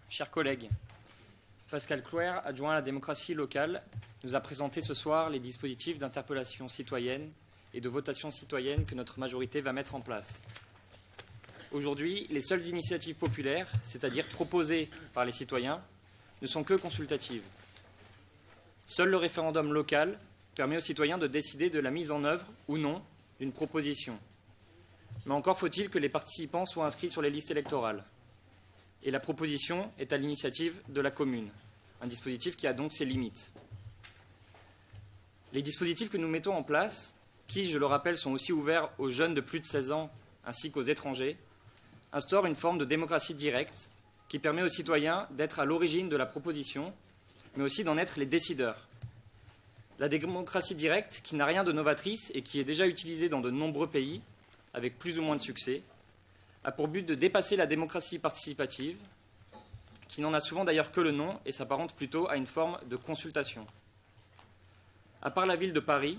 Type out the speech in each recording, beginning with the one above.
chers collègues, Pascal Clouer, adjoint à la démocratie locale, nous a présenté ce soir les dispositifs d'interpellation citoyenne et de votation citoyenne que notre majorité va mettre en place. Aujourd'hui, les seules initiatives populaires, c'est-à-dire proposées par les citoyens, ne sont que consultatives. Seul le référendum local permet aux citoyens de décider de la mise en œuvre ou non d'une proposition. Mais encore faut-il que les participants soient inscrits sur les listes électorales. Et la proposition est à l'initiative de la commune, un dispositif qui a donc ses limites. Les dispositifs que nous mettons en place, qui, je le rappelle, sont aussi ouverts aux jeunes de plus de 16 ans ainsi qu'aux étrangers, instaurent une forme de démocratie directe qui permet aux citoyens d'être à l'origine de la proposition, mais aussi d'en être les décideurs. La démocratie directe, qui n'a rien de novatrice et qui est déjà utilisée dans de nombreux pays, avec plus ou moins de succès, a pour but de dépasser la démocratie participative, qui n'en a souvent d'ailleurs que le nom et s'apparente plutôt à une forme de consultation. À part la ville de Paris,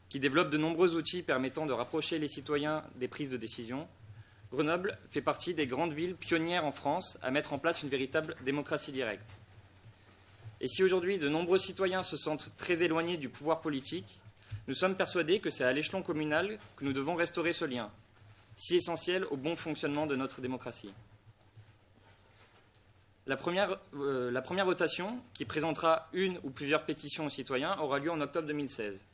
qui développe de nombreux outils permettant de rapprocher les citoyens des prises de décision, Grenoble fait partie des grandes villes pionnières en France à mettre en place une véritable démocratie directe. Et si aujourd'hui de nombreux citoyens se sentent très éloignés du pouvoir politique, nous sommes persuadés que c'est à l'échelon communal que nous devons restaurer ce lien, si essentiel au bon fonctionnement de notre démocratie. La première votation, qui présentera une ou plusieurs pétitions aux citoyens, aura lieu en octobre 2016.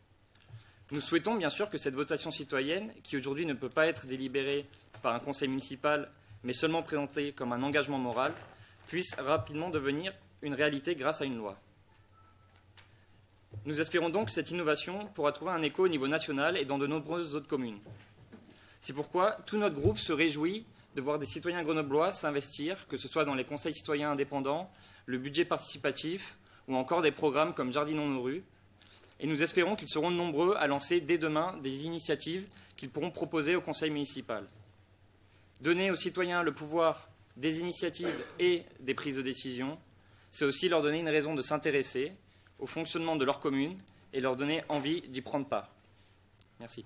Nous souhaitons bien sûr que cette votation citoyenne, qui aujourd'hui ne peut pas être délibérée par un conseil municipal, mais seulement présentée comme un engagement moral, puisse rapidement devenir une réalité grâce à une loi. Nous espérons donc que cette innovation pourra trouver un écho au niveau national et dans de nombreuses autres communes. C'est pourquoi tout notre groupe se réjouit de voir des citoyens grenoblois s'investir, que ce soit dans les conseils citoyens indépendants, le budget participatif ou encore des programmes comme Jardinons nos rues. Et nous espérons qu'ils seront nombreux à lancer dès demain des initiatives qu'ils pourront proposer au conseil municipal. Donner aux citoyens le pouvoir des initiatives et des prises de décision, c'est aussi leur donner une raison de s'intéresser au fonctionnement de leur commune et leur donner envie d'y prendre part. Merci.